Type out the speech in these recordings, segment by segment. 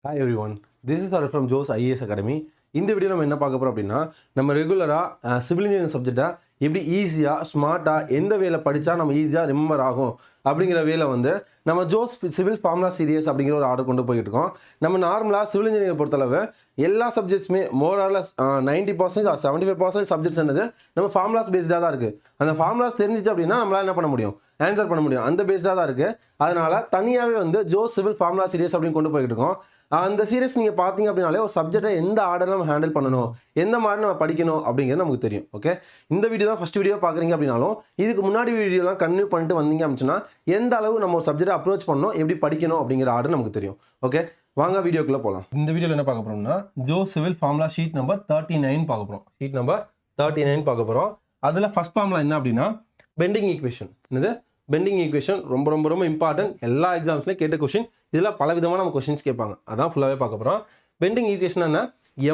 Hi everyone, this is Arif from Joe's IAS Academy. இந்த video நம்ம என்ன பார்க்க போறோம் அப்படின்னா நம்ம ரெகுலராக சிவில் இன்ஜினியரிங் சப்ஜெக்டை எப்படி ஈஸியாக ஸ்மார்ட்டாக எந்த வேலை படித்தா நம்ம ஈஸியாக ரிமெம்பர் ஆகும் அப்படிங்கிற வேலை வந்து நம்ம ஜோஸ் சிவில் ஃபார்முலா சீரியஸ் அப்படிங்கிற ஒரு ஆர்டர் கொண்டு போயிட்டு இருக்கோம். நம்ம நார்மலாக சிவில் இன்ஜினியரிங் பொறுத்தளவு எல்லா சப்ஜெக்ட்ஸுமே மோராலஸ் 90% ஆர் 75% சப்ஜெக்ட்ஸ் என்னது நம்ம ஃபார்முலாஸ் பேஸ்டாக தான் இருக்குது. அந்த ஃபார்முலாஸ் தெரிஞ்சிச்சு அப்படின்னா நம்மளால் என்ன பண்ண முடியும், ஆன்சர் பண்ண முடியும். அந்த பேஸ்டாக தான் இருக்குது. அதனால் தனியாகவே வந்து ஜோஸ் சிவில் ஃபார்முலா சீரியஸ் அப்படின்னு கொண்டு போயிட்டு இருக்கோம். அந்த சீரியஸ் நீங்கள் பார்த்தீங்க அப்படின்னாலே ஒரு சப்ஜெக்டை எந்த ஆர்டரில் நம்ம ஹேண்டில் பண்ணணும், எந்த மாதிரி நம்ம படிக்கணும் அப்படிங்கிறது நமக்கு தெரியும். ஓகே, இந்த வீடியோ தான் ஃபஸ்ட் வீடியோ பார்க்குறீங்க அப்படின்னாலும் இதுக்கு முன்னாடி வீடியோலாம் கன்டினியூ பண்ணிட்டு வந்தீங்க அப்படின்னா எந்த அளவு நம்ம ஒரு சப்ஜெக்டை அப்ரோச் பண்ணணும், எப்படி படிக்கணும் அப்படிங்கிற ஆர்டர் நமக்கு தெரியும். ஓகே, வாங்க வீடியோக்குள்ளே போகலாம். இந்த வீடியோவில் என்ன பார்க்க போகிறோம்னா ஜோஸ் சிவில் ஃபார்முலா ஷீட் நம்பர் 39 பார்க்க போகிறோம். ஷீட் நம்பர் 39 பார்க்க போகிறோம். அதில் ஃபஸ்ட் ஃபார்முலா என்ன அப்படின்னா பெண்டிங் ஈக்குவேஷன். என்னது பெண்டிங் ஈக்குவேஷன் ரொம்ப ரொம்ப ரொம்ப இம்பார்ட்டன்ட். எல்லா எக்ஸாம்ஸ்லையும் கேட்ட கொஸ்டின். இதில் பல விதமான நம்ம கொஸ்டின்ஸ் கேட்பாங்க. அதான் ஃபுல்லாகவே பார்க்க போகிறோம். பெண்டிங் ஈக்குவேஷன் என்ன,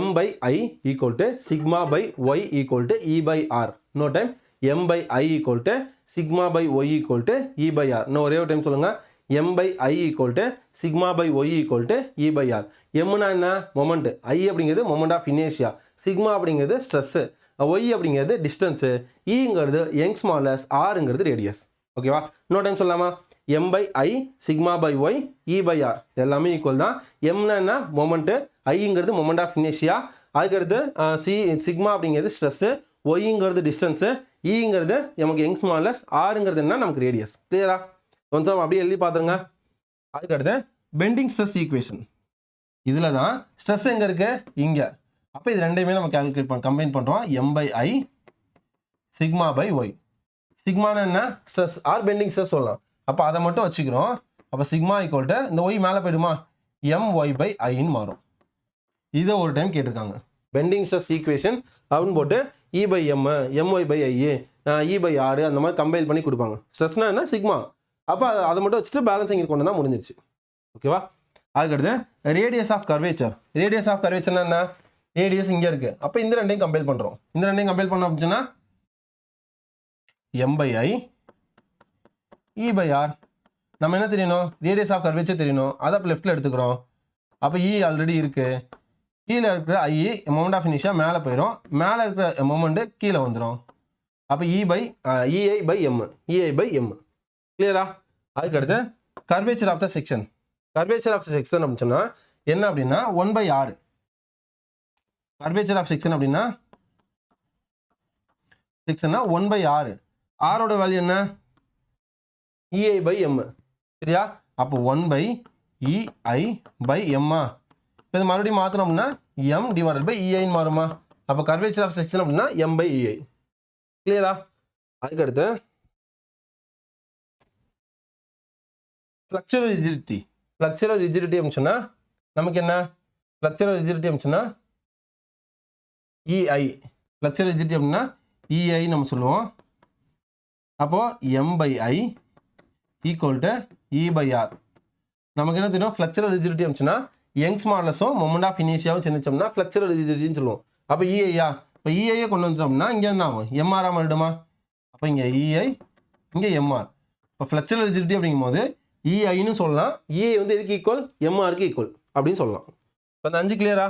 m/i equal sigma/y equal e/r. இன்னொரு time m/i equal sigma/y equal e/r. இன்னும் ஒரே ஒரு டைம் சொல்லுங்கள். m/i equal sigma/y equal e/r. எம்னா என்ன, மொமெண்ட். i அப்படிங்கிறது மொமெண்ட் ஆஃப் இனேஷியா, சிக்மா அப்படிங்கிறது ஸ்ட்ரெஸ்ஸு, ஒய் அப்படிங்கிறது டிஸ்டன்ஸு, ஈங்கிறது யங்ஸ் மாடுலஸ், ஆருங்கிறது ரேடியஸ். ஓகேவா, இன்னொரு டைம் சொல்லாமா, m/i sigma/y e/r எல்லாமே ஈக்குவல் தான். எம்னா என்ன, மொமெண்ட்டு, ஐங்கிறது மொமெண்ட் ஆஃப் இனேஷியா, அதுக்கடுத்து சிக்மா அப்படிங்கிறது ஸ்ட்ரெஸ்ஸு, ஒய்ங்கிறது டிஸ்டன்ஸு, ஈங்கிறது நமக்கு யங்ஸ் மாடுலஸ், ஆருங்கிறது என்ன நமக்கு ரேடியஸ். கிளியரா, கொஞ்சம் அப்படியே எழுதி பார்த்துருங்க. அதுக்கடுத்து பெண்டிங் ஸ்ட்ரெஸ் ஈக்குவேஷன். இதில் தான் ஸ்ட்ரெஸ் எங்கே இருக்குது, இங்கே. அப்போ இது ரெண்டையுமே நம்ம கால்குலேட் கம்பைன் பண்ணுறோம். m/i sigma/y. சிக்மான என்ன, ஸ்ட்ரெஸ் ஆர் பெண்டிங் ஸ்ட்ரெஸ் சொல்லலாம். அப்போ அதை மட்டும் வச்சுக்கிறோம். அப்போ சிக்மா ஈக்குவல் டு இந்த ஒய் மேலே போயிடுமா, my/iன்னு மாறும். இதை ஒரு டைம் கேட்டிருக்காங்க. பெண்டிங் ஸ்ட்ரெஸ் ஈக்குவேஷன் அப்படின்னு போட்டு e/m, my/i, e/r அந்த மாதிரி கம்பைல் பண்ணி கொடுப்பாங்க. ஸ்ட்ரெஸ்னா என்ன, சிக்மா. அப்போ அதை மட்டும் வச்சுட்டு பேலன்சிங் கொண்டு வந்தால் முடிஞ்சிருச்சு. ஓகேவா, அதுக்கடுத்து radius of curvature. Radius of கர்வேச்சர்னா என்ன, ரேடியஸ் இங்கே இருக்குது. அப்போ இந்த ரெண்டையும் கம்பைல் பண்ணுறோம். இந்த ரெண்டையும் கம்பைல் பண்ணோம் அப்படின்னா m/i e/r. நம்ம என்ன தெரியணும், ரேடியஸ் ஆஃப் கர்வேச்சர் தெரியணும். அதை அப்போ லெஃப்ட்டில் எடுத்துக்கிறோம். அப்போ இ ஆல்ரெடி இருக்குது. கீழே இருக்கிற ஐ மொமெண்ட் ஆஃப் இனிஷியா மேலே போயிடும், மேலே இருக்கிற மொமெண்ட்டு கீழே வந்துடும். அப்போ ei/m. கிளியரா. அதுக்கடுத்து curvature of the section. Curvature of the section அப்படின்னு சொன்னால் என்ன அப்படின்னா 1/r. கர்வேச்சர் ஆஃப் செக்ஷன் அப்படின்னா செக்ஷன்னா 1/r. ஆரோட வேல்யூ என்ன, ei/m. சரியா, அப்போ 1/ei/m. இப்போ இது மறுபடியும் மாற்றணும்னா m/ei மாறுமா. அப்போ கர்வேச்சர் ஆஃப் செக்ஷன் அப்படின்னா m/ei. கிளியரா. அதுக்கடுத்து ஃப்ளக்சுரல் ரிஜிடிட்டி. ஃப்ளக்சுரல் ரிஜிடிட்டி அப்படின்னு சொன்னால் நமக்கு என்ன, ஃப்ளக்சுரல் ரிஜிடிட்டி அப்படின்னு சொன்னால் ei. ஃப்ளக்சுரல் ரிஜிடிட்டி அப்படின்னா ei நம்ம சொல்லுவோம். அப்போது m/i ஈக்குவல் டு e/r. நமக்கு என்ன தெரியும், ஃப்ளக்சுரல் ரிஜிடிட்டி அப்படின்னா யங்ஸ் மாடுலஸும் மொமெண்ட் ஆஃப் இனிஷியாவும் செஞ்சிச்சோம்னா ஃப்ளக்சுரல் ரிஜிடிட்டின்னு சொல்லுவோம். அப்போ இஐயா, இப்போ இஐயை கொண்டு வந்துட்டோம்னா இங்கே என்ன ஆகும், எம்ஆராக மாறிடுமா. அப்போ இங்கே இஐ, இங்கே எம்ஆர். இப்போ ஃப்ளக்சுரல் ரிஜிடிட்டி அப்படிங்கும் போது இஐன்னு சொல்லலாம். இஐ வந்து எதுக்கு ஈக்குவல், எம்ஆருக்கு ஈக்குவல் அப்படின்னு சொல்லலாம். இப்போ அந்த 5 கிளியரா.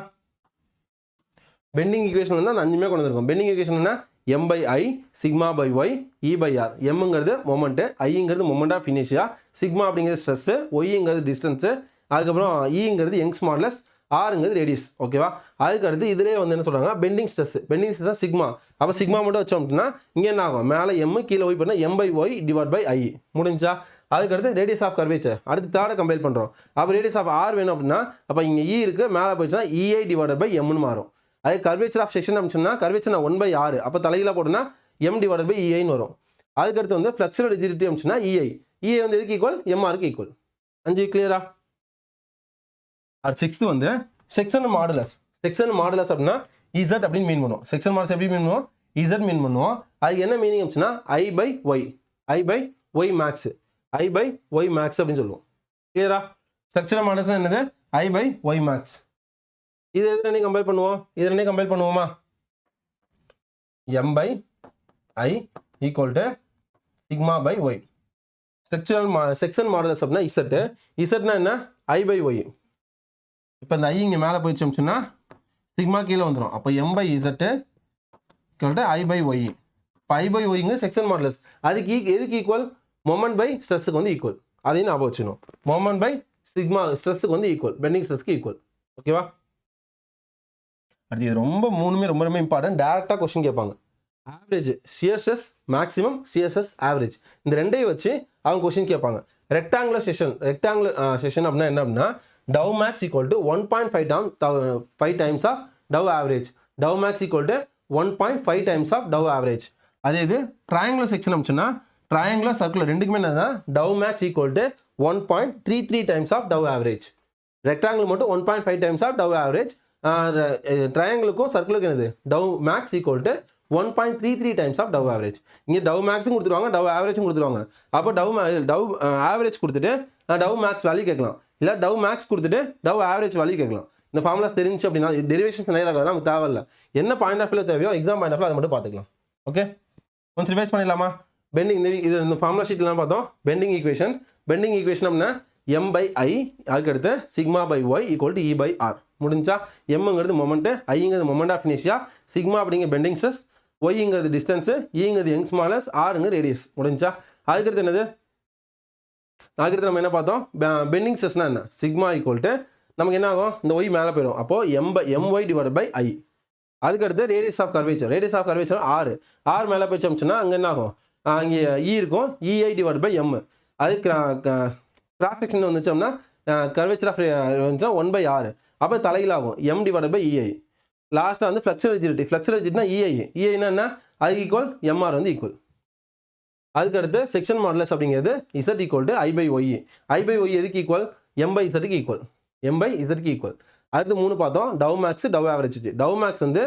பெண்டிங் ஈக்குவேஷன் வந்து அந்த 5மே கொண்டு வந்திருக்கோம். பெண்டிங் ஈக்குவேஷன் என்ன, m/i sigma/y e/r. எம்ங்கிறது மொமெண்ட்டு, ஐங்கிறது மொமெண்ட் ஆஃப் இனிஷியா, சிக்மா அப்படிங்கிறது ஸ்ட்ரெஸ்ஸு, ஒய்ங்கிறது டிஸ்டன்ஸு, அதுக்கப்புறம் ஈங்கிறது யங்ஸ் மாடுலஸ், ஆருங்கிறது ரேடியஸ். ஓகேவா. அதுக்கடுத்து இதிலே வந்து என்ன சொல்கிறாங்க, bending stress. Bending stress sigma. அப்போ சிக்மா மட்டும் வச்சோம் அப்படின்னா இங்கே என்ன ஆகும், மேலே எம் கீழே ஒய் பண்ணால் m/y/i முடிஞ்சா. அதுக்கடுத்து ரேடியஸ் ஆஃப் கர்வேச்சர். அடுத்து தேர்டை கம்பைல் பண்ணுறோம். அப்போ ரேடியஸ் ஆஃப் ஆர் வேணும் அப்படின்னா அப்போ இங்கே இ இருக்குது, மேலே போயிடுச்சுன்னா ei/mன்னு மாறும். அதே கர்வேச்சர் ஆஃப் செக்ஷன் அப்படின்னு சொன்னால் கர்வேச்சர் 1/r. அப்போ தலையில போட்டோம்னா m/eiன்னு வரும். அதுக்கடுத்து வந்து ஃப்ளக்சுரல் ரிஜிடிட்டி அப்படின்னு சொன்னால் இஐ வந்து எதுக்கு ஈக்குவல், எம்ஆருக்கு ஈக்குவல். 5 கிளியரா. அது 6th வந்து செக்ஷன் மாடுலஸ். செக்ஷன் மாடுலஸ் அப்படின்னா இசட் அப்படின்னு மீன் பண்ணுவோம். செக்ஷன் மாடுலஸ் எப்படி மீன் பண்ணுவோம், இசட் மீன் பண்ணுவோம். அதுக்கு என்ன மீனிங் அப்படின்னா i/y மேக்ஸ், i/y மேக்ஸ் அப்படின்னு சொல்லுவோம். கிளியரா. செக்ஷன் மாடுலஸ் என்னது, i/y மேக்ஸ். இது எது ரெண்டையும் கம்பேர் பண்ணுவோம், இது ரெண்டையும் கம்பேர் பண்ணுவோமா. m/i equal to sigma/y. Section modulus அப்படின்னா இசட். இசட்னா என்ன, i/y. இப்போ இந்த ஐ இங்கே மேலே போயிடுச்சு சொன்னால் சிக்மா கீழே வந்துடும். அப்போ M by Z I by Y. இப்போ ஐ பை ஒய்ங்க செக்ஷன் மாடுலஸ். அதுக்கு எதுக்கு ஈக்குவல்? மொமெண்ட் பை ஸ்ட்ரெஸ்ஸுக்கு வந்து ஈக்குவல். அதையும் ஞாபகம் வச்சுக்கணும். மொமெண்ட் பை சிக்மா ஸ்ட்ரெஸ்ஸுக்கு வந்து ஈக்குவல், பெண்டிங் ஸ்ட்ரெஸ்க்கு ஈக்குவல். ஓகேவா? அடுத்து இது மூணுமே ரொம்ப இம்பார்ட்டன்ட். டேரெக்டாக கொஸ்டின் கேட்பாங்க. Average CSS maximum, CSS average, இந்த ரெண்டையும் வச்சு அவங்க கொஸ்டின் கேட்பாங்க. ரெக்டாங்குலர் செஷன் அப்படின்னா என்ன அப்படின்னா tau max equal to 1.5 times of tau average. Tau max equal to 1.5 times of tau average. அதே இது ட்ரையாங்குலர் செக்ஷன் அப்படின்னா ட்ரையாங்குலர் சர்க்குலர் ரெண்டுக்குமே என்னன்னா tau max equal to 1.33 times of tau average. Rectangle மட்டும் 1.5 times of tau average. ட்ரையாங்கிளுக்கும் சர்க்குலருக்கு என்னது tau max equal to 1.33 times of tau average. இங்கே டவ் மேக்ஸும் கொடுத்துருவாங்க, டவ் ஆவரேஜும் கொடுத்துருவாங்க. அப்போ டவ் ஆவரேஜ் கொடுத்துட்டு டவ் மேக்ஸ் வேல்யூ கேட்கலாம், இல்லை டவ் மேக்ஸ் கொடுத்துட்டு டவ் ஆவரேஜ் வேல்யூ கேட்கலாம். இந்த ஃபார்முலாஸ் தெரிஞ்சு அப்படின்னா டெரிவேஷன்ஸ் நிறைய இருக்கிறது நமக்கு தேவையில்லை. என்ன பாயிண்ட் ஆஃப் வியூ தேவையோ எக்ஸாம் பாயிண்ட் ஆஃப் வியூ அதை மட்டும் பார்த்துக்கலாம். ஓகே, கொஞ்சம் ரிவைஸ் பண்ணிடலாமா? பெண்டிங் இந்த ஃபார்முலா ஷீட்லாம் பார்த்தோம். பெண்டிங் ஈக்குவேஷன் அப்படின்னா எம் பை ஐ, அதுக்கடுத்து sigma by Y equal to E by R. முடிஞ்சா எம்ங்கிறது மொமெண்ட்டு, ஐங்கிறது மொமெண்ட் ஆஃப் இனர்ஷியா, சிக்மா அப்படிங்கிற பெண்டிங் ஸ்ட்ரெஸ், ஒய்ங்கிறது டிஸ்டன்ஸு, ஈங்கிறது யங்ஸ் மாடலஸ், ஆருங்கிறது ரேடியஸ். முடிஞ்சா அதுக்கடுத்து என்னது? அதுக்கடுத்து நம்ம என்ன பார்த்தோம்? பெண்டிங் ஸ்ட்ரெஸ்னா என்ன? சிக்மா ஈக்குவல் டு நமக்கு என்ன ஆகும்? இந்த ஒய் மேலே போயிடும். அப்போது எம்ஒய் டிவைட் பை ஐ. அதுக்கடுத்து ரேடியஸ் ஆஃப் கர்வேச்சர் ஆர் மேலே போயிடுச்சு அப்படின்னா அங்கே என்ன ஆகும்? இங்கே இ இருக்கும், இஐ டிவைட் பை எம். அது கிராஸ் செக்ஷன் வந்துச்சோம்னா கர்வேச்சர் ஆஃப் வந்துச்சுன்னா 1/r. அப்போ தலையில் ஆகும் எம் டிவைட் பை இஐ. லாஸ்ட்டாக வந்து ஃப்ளெக்ஸர் ரிஜிடினா இஐனா என்ன? அதுக்கு ஈக்குவல் எம்ஆர் வந்து ஈக்குவல். அதுக்கடுத்து செக்ஷன் மாடுலஸ் அப்படிங்கிறது Z equal to I by Y. I by Y எதுக்கு ஈக்குவல்? எம் பை இசட்டுக்கு ஈக்குவல். அடுத்து 3 பார்த்தோம். Tau max, tau average. Tau max வந்து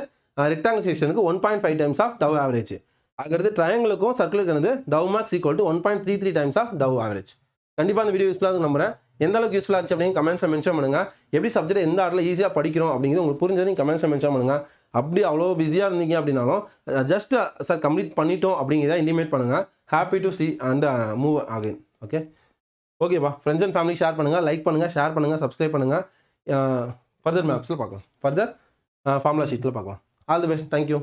ரெக்டாங்கிள் செக்ஷனுக்கு 1.5 டைம்ஸ் ஆஃப் டவ் ஆவரேஜ். அதுக்கடுத்து ட்ரையாங்கிளுக்கும் சர்க்கிளுக்கு வந்து tau max equal to 1.33 times of tau average. கண்டிப்பாக அந்த வீடியோ யூஸ்ஃபுல்லாக நம்புறேன். எந்த அளவுக்கு யூஸ்ஃபுல்லாக இருந்துச்சு அப்படின்னு கமெண்ட்ஸை மென்ஷன் பண்ணுங்கள். எப்படி சப்ஜெக்ட் எந்த ஆர்டரில் ஈஸியாக படிக்கிறோம் அப்படிங்கிறது உங்களுக்கு புரிஞ்சது கமெண்ட்ஸை மென்ஷன் பண்ணுங்கள். அப்படி அவ்வளோ பிஸியாக இருந்தீங்க அப்படின்னாலும் ஜஸ்ட் சார் கம்ப்ளீட் பண்ணிட்டோம் அப்படிங்கிறத இன்டிமேட் பண்ணுங்கள். Happy to C and move again. ஓகேப்பா, ஃப்ரெண்ட்ஸ் அண்ட் ஃபேமிலி ஷேர் பண்ணுங்கள், லைக் பண்ணுங்கள், ஷேர் பண்ணுங்கள், சப்ஸ்கிரைப் பண்ணுங்கள். ஃபர்தர் மேப்ஸில் பார்க்கலாம், ஃபர்தர் ஃபார்முலா ஷீட்டில் பார்க்கலாம். All the best. தேங்க்யூ.